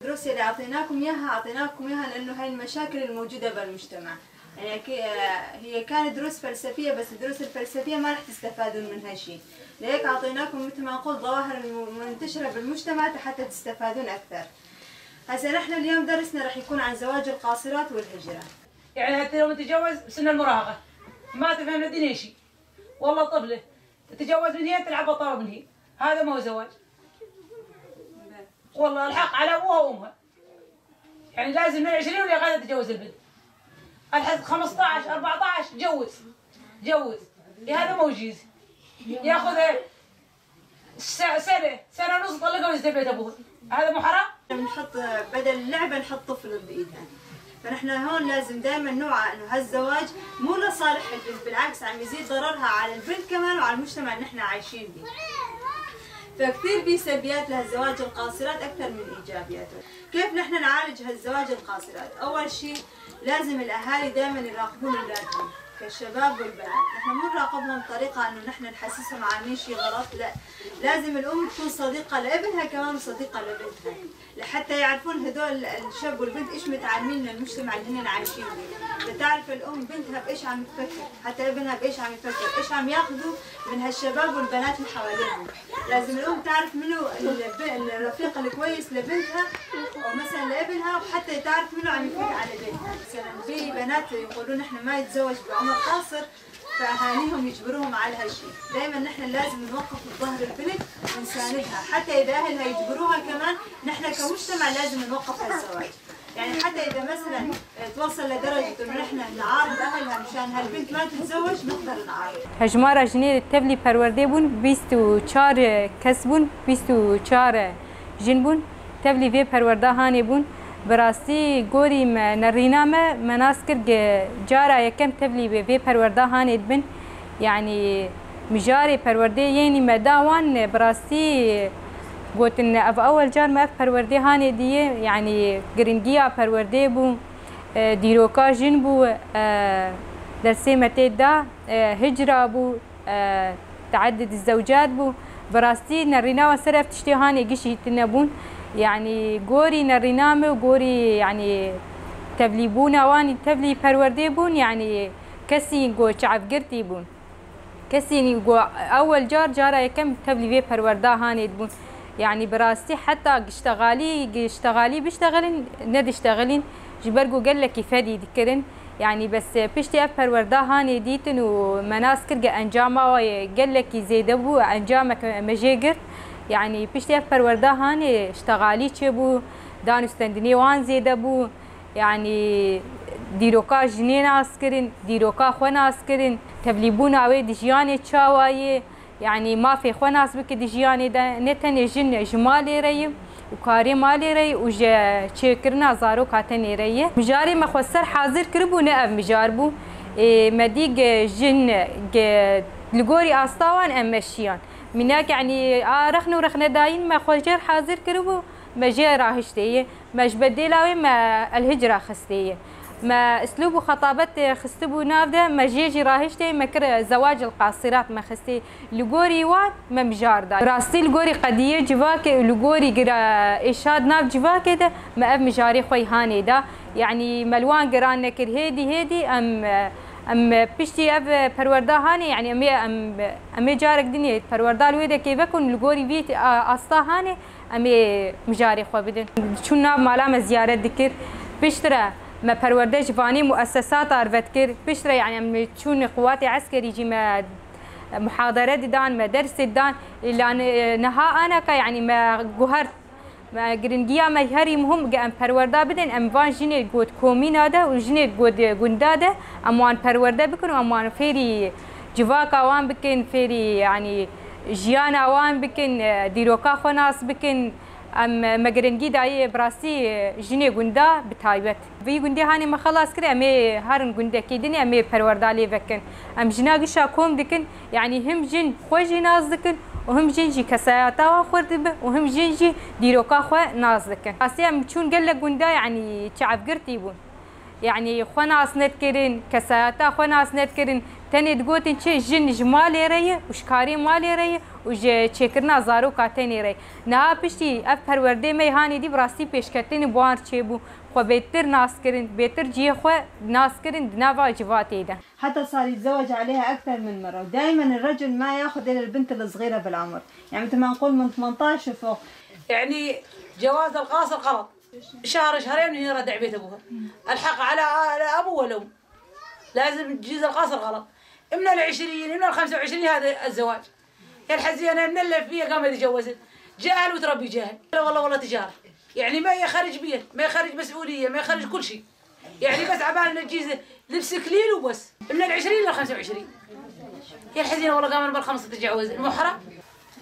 الدروس اللي أعطيناكم إياها لأنه هاي المشاكل الموجودة بالمجتمع. يعني هي كانت دروس فلسفية، بس الدروس الفلسفية ما راح تستفادون منها شيء، لهيك أعطيناكم مثل ما نقول ظواهر منتشرة بالمجتمع حتى تستفادون أكثر. هسه نحن اليوم درسنا راح يكون عن زواج القاصرات والهجرة. يعني حتى لو تتجوز سن المراهقة ما تفهم الدنيا شيء، والله طفلة تتجوز من هي تلعب طاولة من هي، هذا ما هو زواج. والله الحق على ابوها وامها. يعني لازم من 20 ولا قاعده تتجوز البنت. الحد 15 14 جوز. هذا مو جيز. ياخذ سنه ونص طلقها ويزت بيت ابوها. هذا مو حرام؟ بنحط بدل اللعبه نحط طفل بايدها. فنحن هون لازم دائما نوعى انه هالزواج مو لصالح البنت، بالعكس عم يزيد ضررها على البنت كمان وعلى المجتمع اللي نحن عايشين به. فكثير في سلبيات لهالزواج القاصرات اكثر من ايجابياته. كيف نحن نعالج هالزواج القاصرات؟ اول شيء لازم الاهالي دائما يراقبون اولادهم كالشباب والبنات، نحن مو نراقبهم بطريقه انه نحن نحسسهم عاملين شيء غلط، لا، لازم الام تكون صديقه لابنها كمان وصديقه لبنتها، لحتى يعرفون هذول الشاب والبنت ايش متعلمين من المجتمع اللي هن عايشين فيه، لتعرف الام بنتها بايش عم تفكر، حتى ابنها بايش عم يفكر، ايش عم ياخذوا من هالشباب والبنات اللي حواليهم. لازم الام تعرف منو الرفيق الكويس لبنتها او مثلا لابنها، وحتى تعرف منو عم يفوت على بنتها. مثلا في بنات يقولون احنا ما يتزوج بعمر قاصر، فاهاليهم يجبروهم على هالشيء. دائما نحن لازم نوقف بظهر البنت ونساندها، حتى اذا اهلها يجبروها كمان نحن كمجتمع لازم نوقف هالزواج. يعني حتى اذا مثلا توصل لدرجه انه نحن نعارض اهلها مشان هالبنت ما تتزوج، نقدر نعارض. هجمارا جنيه تبلي پرورده بون 24 کس بون 24 جن بون تبلی وی پرورده هانی بون براستی گوری نرینامه مناس کرد جارا یکم تبلی وی پرورده هانی بن يعني مجاري پرورده یعنی مداوان براستی قلتن اف اول جار ما پرورده هانی دیه يعني گرنگیا پرورده بو دیروکا جن بو درسي متدا هجرة بو تعدد الزوجات بو براستي نرينا وسرف تشتي هاني قشي تنبون يعني قوري نرينامي وقوري يعني تبليبونا واني تبلي پروردي بون يعني كسي نقو شعب قرتي بون كسي نقو اول جارة يكم تبلي في پروردا هاني بون يعني براستي حتى اشتغالي بيشتغلين ند اشتغلين جبرقو قال لك يفادي ذكرن يعني بس بيشتي أفر وردا هاني ديتن ومناس كرجة أنجامه وقال لك يزيدبو أنجامك مجيجر يعني بيشتي أفر وردا هاني اشتغالي تشبو دانو استندني وان زيدبو يعني ديروكا جنين عسكرين ديروكا خونا عسكرين تبليبونا عوي دجياني تشاواي يعني ما في خونا عسبك دجياني ده نتن جن جمالي ريم وكاري مالي ري وجا تشكرنا زارو كاتني ري مجاري مخسر حاضر كربو نأب مجاربو مديق جن لقوري أسطوان أمشيان مناك يعني رخنا داين ما خجر حاضر كربو مجي راهشتيه مش بديلاوي ما الهجرة خستيه ما اسلوب خطابت خستبو نافده ما جيجي راهشتي ما كر زواج القاصرات ما خستي لغوري وان ما مجاردا راستي لغوري قضيه جواك لغوري قرا اشاد ناف جواك ده ما اب مجاري خوي هاني ده يعني ملوان قران نكر هيدي ام بشتي اب پروردا هاني يعني امي جارك دنيا پروردا لويده كيف بكون لغوري بيت استا هاني امي مجاري خو بدن شو ناف مالا زياره ذكر بشترى ما پرورده جوانی مؤسسات عرفت کرد بشتره يعني چون قوات عسكري جي ما محاضرات دان ما درس دان لان نها انا يعني ما جوهر ما جرينجيا ما هري مهم ام پرورده بدن ام وان جني گود کومینا ده و جني گود گندا ده اموان پرورده بکن اموان فيري جواکا وان بکن فيري يعني جيانا وان بکن دیروکا خناس بکن ام مگرنگی دای براسی جنی گندا بتایبت وی گندی هانی ما خلاص کری امی هرن گنده کی دنی امی پروردالی وکن ام جناگشا کوم دکن يعني هم جن خوجي ناز دکن وهم جن جي كساياتا خورد به وهم جن جي ديروكا خو ناز دکن اسی ام چون گله گندا يعني چعب گرتی بون يعني خو ناس نت کرین کساياتا خو ناس نت کرین تاني تقولين شيء جن جمالي ريه وشكاري مالي ريه وج شكرنا زارو كاتني ريه نها بشتي أفر وردي ما هاني دي براستي بيشكتني بوار شيبو خو بيتر ناسكرين بيتر جي خو ناسكرين دنافا جواتي ده حتى صار يتزوج عليها أكثر من مرة، ودائما الرجل ما ياخذ إلا البنت الصغيرة بالعمر، يعني مثل ما نقول من 18 وفوق. يعني جواز القاصر غلط، شهر شهرين وهي ردع بيت أبوها، الحق على أبوه والأم، لازم جواز القاصر غلط، من 20 من 25 هذا الزواج، يا الحزينة من اللي فيها قامت تجوزت، جاهل وتربي جاهل، لا والله تجارة، يعني ما يخرج بيت، ما يخرج مسؤولية، ما يخرج كل شيء، يعني بس عبالنا الجيزة لبس كليل وبس، من 20 إلى 25. يا الحزينة والله قامت بالخمسة تتجوز، المحرم.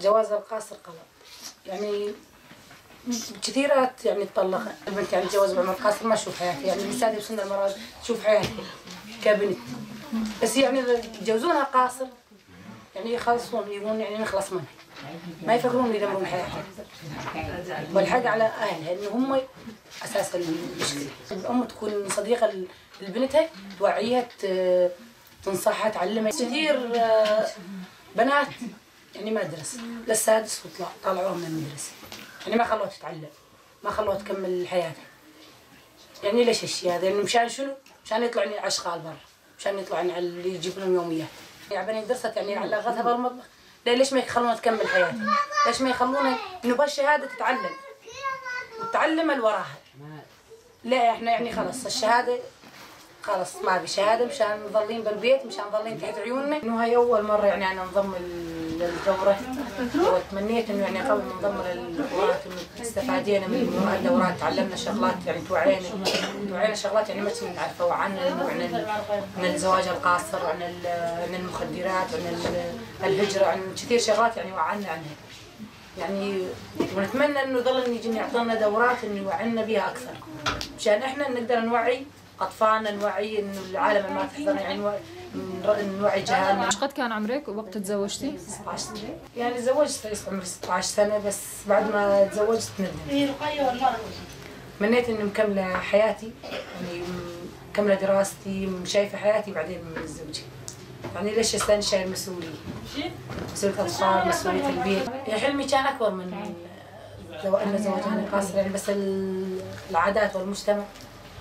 جواز القاصر غلط، يعني كثيرات يعني تطلق البنت يعني تتجوز بعمر قاصر ما تشوف حياتها، يعني النساء بسن المرأة تشوف حياتها كبنت، بس يعني يتجوزونها قاصر يعني يخلصون يقولون يعني نخلص منها، ما يفكرون يدمرون حياتها، والحق على أهلها إن هم أساس المشكلة. الأم تكون صديقة لبنتها، توعيها، تنصحها، تعلمها. كثير بنات يعني ما درس للسادس طلعوها من المدرسة، يعني ما خلوها تتعلم، ما خلوها تكمل حياتها. يعني ليش الشيء هذا؟ لأنه مشان شنو؟ مشان يطلعون أشغال برا، مشان يطلعون على اللي يجيب لهم يوميات. يعني درست يعني علقتها بالمطبخ، ليش ما يخلونها تكمل حياتها؟ ليش ما يخلونها إنه بالشهادة تتعلم وتعلم الوراها؟ لا إحنا يعني خلص الشهادة خلص ما في شهادة، مشان نظلين بالبيت، مشان نظلين تحت عيوننا. إنه هاي أول مرة يعني أنا انضم للدورة، وتمنيت إنه يعني قبل ما ننضم للدورات إنه استفادينا من الدورات، تعلمنا شغلات يعني توعينا شغلات يعني ما كنا نعرفها، عن الزواج القاصر، عن المخدرات، عن الهجرة، عن كثير شغلات يعني وعنا عنها. يعني ونتمنى إنه يظل يجي يعطينا دورات إنه يوعينا بها أكثر، مشان إحنا نقدر نوعي أطفالنا، نوعي إنه العالم ما تحضرنا، يعني نوعي جهالنا. ايش قد كان عمرك وقت تزوجتي؟ 16 سنة، يعني تزوجت عمري 16 سنة، بس بعد ما تزوجت ندمت. تمنيت إني مكملة حياتي، يعني مكملة دراستي، شايفة حياتي بعدين من زوجي. يعني ليش استنى شايل مسؤولية؟ مسؤولية الأطفال، مسؤولية البيت. يعني حلمي كان أكبر من إنه زواجنا قاصر، يعني بس العادات والمجتمع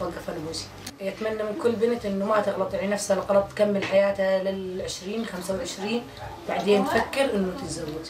وقف نبوسي. يتمنى من كل بنت إنه ما تغلط يعني نفسها الغلط، تكمل حياتها لل20 25 بعدين تفكر إنه تتزوج.